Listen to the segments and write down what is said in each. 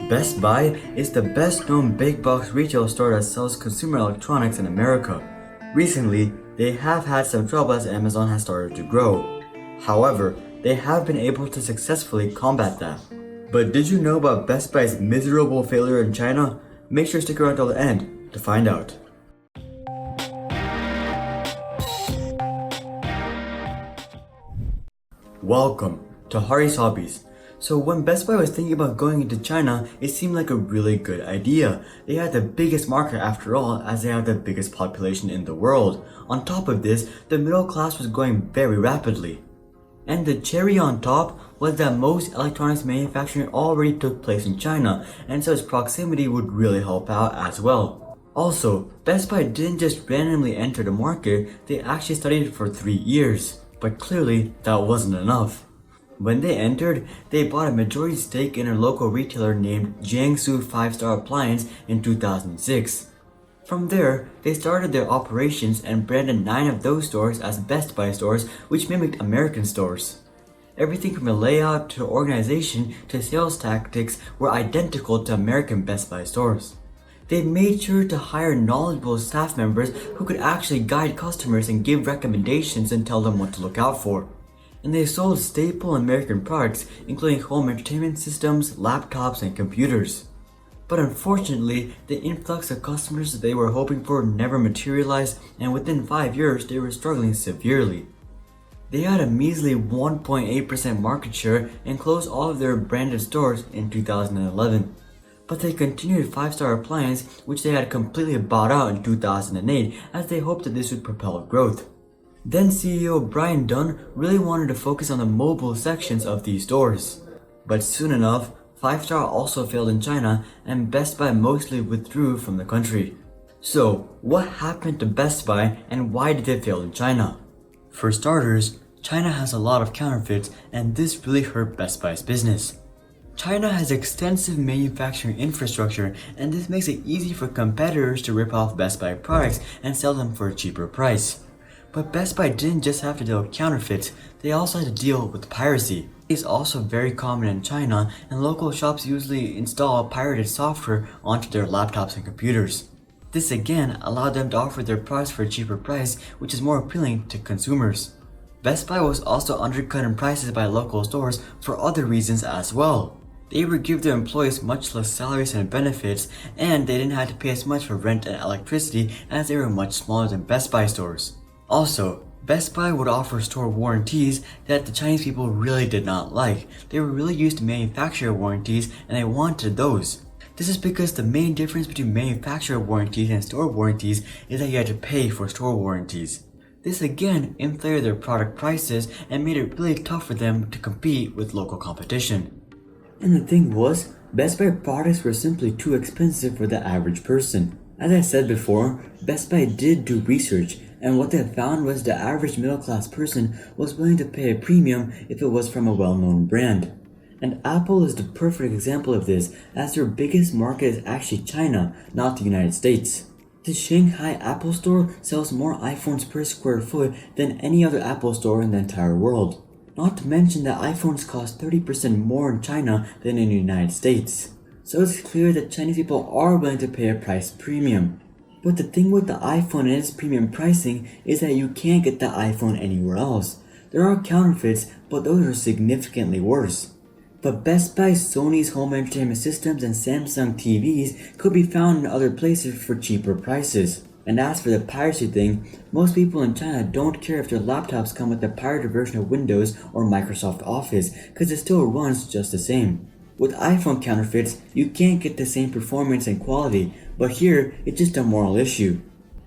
Best Buy is the best known big box retail store that sells consumer electronics in America. Recently, they have had some trouble as Amazon has started to grow. However, they have been able to successfully combat that. But did you know about Best Buy's miserable failure in China? Make sure to stick around till the end to find out. Welcome to Hari's Hobbies. So when Best Buy was thinking about going into China, it seemed like a really good idea. They had the biggest market after all, as they have the biggest population in the world. On top of this, the middle class was growing very rapidly. And the cherry on top was that most electronics manufacturing already took place in China, and so its proximity would really help out as well. Also, Best Buy didn't just randomly enter the market, they actually studied it for 3 years. But clearly, that wasn't enough. When they entered, they bought a majority stake in a local retailer named Jiangsu 5-Star Appliance in 2006. From there, they started their operations and branded 9 of those stores as Best Buy stores, which mimicked American stores. Everything from the layout to organization to sales tactics were identical to American Best Buy stores. They made sure to hire knowledgeable staff members who could actually guide customers and give recommendations and tell them what to look out for. And they sold staple American products including home entertainment systems, laptops, and computers. But unfortunately, the influx of customers that they were hoping for never materialized, and within 5 years they were struggling severely. They had a measly 1.8% market share and closed all of their branded stores in 2011. But they continued 5-Star Appliance, which they had completely bought out in 2008, as they hoped that this would propel growth. Then CEO Brian Dunn really wanted to focus on the mobile sections of these stores. But soon enough, 5-Star also failed in China, and Best Buy mostly withdrew from the country. So, what happened to Best Buy and why did they fail in China? For starters, China has a lot of counterfeits, and this really hurt Best Buy's business. China has extensive manufacturing infrastructure, and this makes it easy for competitors to rip off Best Buy products and sell them for a cheaper price. But Best Buy didn't just have to deal with counterfeits, they also had to deal with piracy. It's also very common in China, and local shops usually install pirated software onto their laptops and computers. This again allowed them to offer their products for a cheaper price, which is more appealing to consumers. Best Buy was also undercut in prices by local stores for other reasons as well. They would give their employees much less salaries and benefits, and they didn't have to pay as much for rent and electricity as they were much smaller than Best Buy stores. Also, Best Buy would offer store warranties that the Chinese people really did not like. They were really used to manufacturer warranties and they wanted those. This is because the main difference between manufacturer warranties and store warranties is that you had to pay for store warranties. This again inflated their product prices and made it really tough for them to compete with local competition. And the thing was, Best Buy products were simply too expensive for the average person. As I said before, Best Buy did do research, and what they found was the average middle-class person was willing to pay a premium if it was from a well-known brand. And Apple is the perfect example of this, as their biggest market is actually China, not the United States. The Shanghai Apple Store sells more iPhones per square foot than any other Apple store in the entire world. Not to mention that iPhones cost 30% more in China than in the United States. So it's clear that Chinese people are willing to pay a price premium. But the thing with the iPhone and its premium pricing is that you can't get the iPhone anywhere else. There are counterfeits, but those are significantly worse. But Best Buy, Sony's home entertainment systems, and Samsung TVs could be found in other places for cheaper prices. And as for the piracy thing, most people in China don't care if their laptops come with a pirated version of Windows or Microsoft Office, because it still runs just the same. With iPhone counterfeits, you can't get the same performance and quality, but here, it's just a moral issue.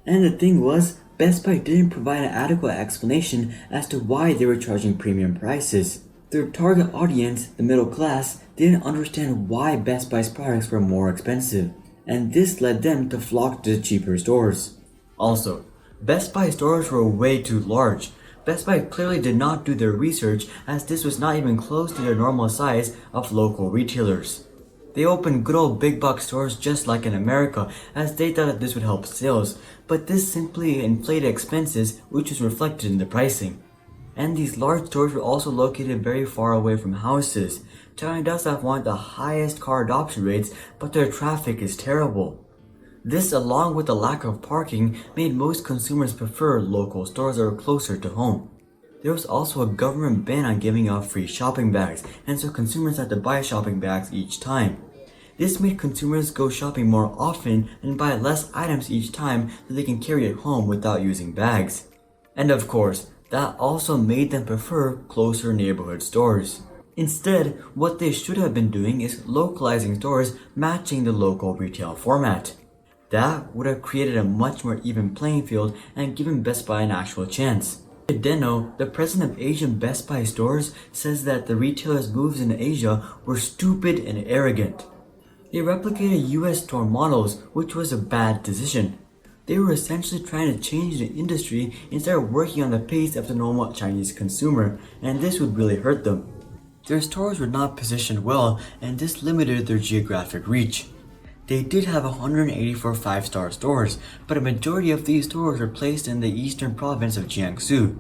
And the thing was, Best Buy didn't provide an adequate explanation as to why they were charging premium prices. Their target audience, the middle class, didn't understand why Best Buy's products were more expensive, and this led them to flock to the cheaper stores. Also, Best Buy stores were way too large. Best Buy clearly did not do their research, as this was not even close to their normal size of local retailers. They opened good old big box stores just like in America, as they thought that this would help sales, but this simply inflated expenses, which was reflected in the pricing. And these large stores were also located very far away from houses. China does have one of the highest car adoption rates, but their traffic is terrible. This, along with the lack of parking, made most consumers prefer local stores that were closer to home. There was also a government ban on giving out free shopping bags, and so consumers had to buy shopping bags each time. This made consumers go shopping more often and buy less items each time so they can carry it home without using bags. And of course, that also made them prefer closer neighborhood stores. Instead, what they should have been doing is localizing stores matching the local retail format. That would have created a much more even playing field and given Best Buy an actual chance. Deno, the president of Asian Best Buy stores, says that the retailer's moves in Asia were stupid and arrogant. They replicated US store models, which was a bad decision. They were essentially trying to change the industry instead of working on the pace of the normal Chinese consumer, and this would really hurt them. Their stores were not positioned well, and this limited their geographic reach. They did have 184 five-star stores, but a majority of these stores were placed in the eastern province of Jiangsu.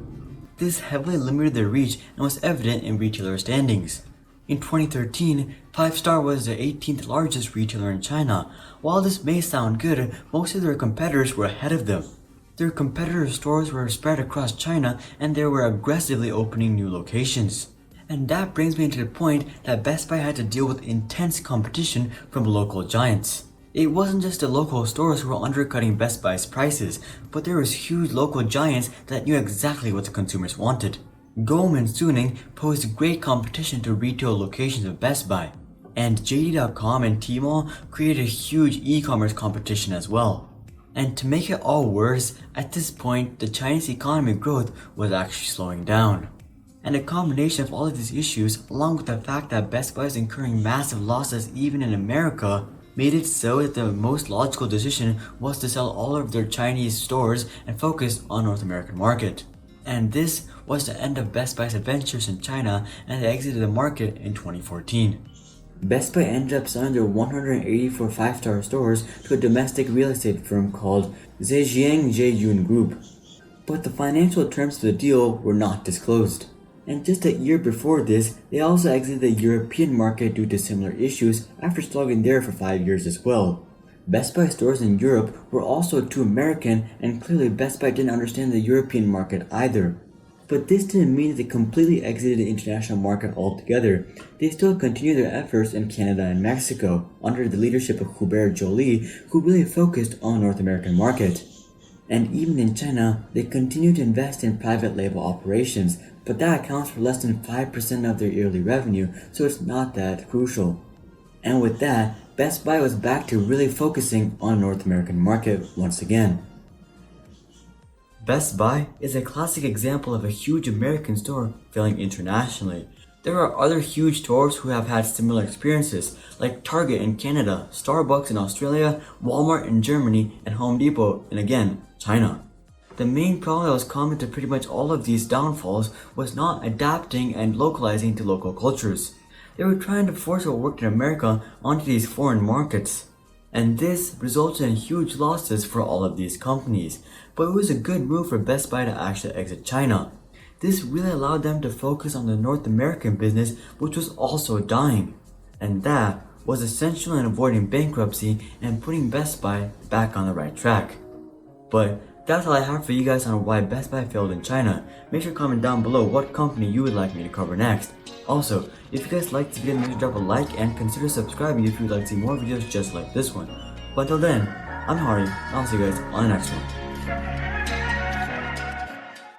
This heavily limited their reach and was evident in retailer standings. In 2013, 5-Star was the 18th largest retailer in China. While this may sound good, most of their competitors were ahead of them. Their competitors' stores were spread across China and they were aggressively opening new locations. And that brings me to the point that Best Buy had to deal with intense competition from local giants. It wasn't just the local stores who were undercutting Best Buy's prices, but there was huge local giants that knew exactly what the consumers wanted. Gome and Suning posed great competition to retail locations of Best Buy, and JD.com and Tmall created a huge e-commerce competition as well. And to make it all worse, at this point, the Chinese economic growth was actually slowing down. And a combination of all of these issues, along with the fact that Best Buy is incurring massive losses even in America, made it so that the most logical decision was to sell all of their Chinese stores and focus on North American market. And this was the end of Best Buy's adventures in China, and they exited the market in 2014. Best Buy ended up selling their 184 five-star stores to a domestic real estate firm called Zhejiang Zheyun Group. But the financial terms of the deal were not disclosed. And just a year before this, they also exited the European market due to similar issues after struggling there for 5 years as well. Best Buy stores in Europe were also too American, and clearly Best Buy didn't understand the European market either. But this didn't mean that they completely exited the international market altogether. They still continued their efforts in Canada and Mexico, under the leadership of Hubert Joly, who really focused on the North American market. And even in China, they continued to invest in private label operations, but that accounts for less than 5% of their yearly revenue, so it's not that crucial. And with that, Best Buy was back to really focusing on the North American market once again. Best Buy is a classic example of a huge American store failing internationally. There are other huge stores who have had similar experiences, like Target in Canada, Starbucks in Australia, Walmart in Germany, and Home Depot in, again, China. The main problem that was common to pretty much all of these downfalls was not adapting and localizing to local cultures. They were trying to force what worked in America onto these foreign markets. And this resulted in huge losses for all of these companies. But it was a good move for Best Buy to actually exit China. This really allowed them to focus on the North American business, which was also dying. And that was essential in avoiding bankruptcy and putting Best Buy back on the right track. But that's all I have for you guys on why Best Buy failed in China. Make sure to comment down below what company you would like me to cover next. Also, if you guys liked this video, make sure to drop a like and consider subscribing if you would like to see more videos just like this one. But until then, I'm Hari, and I'll see you guys on the next one.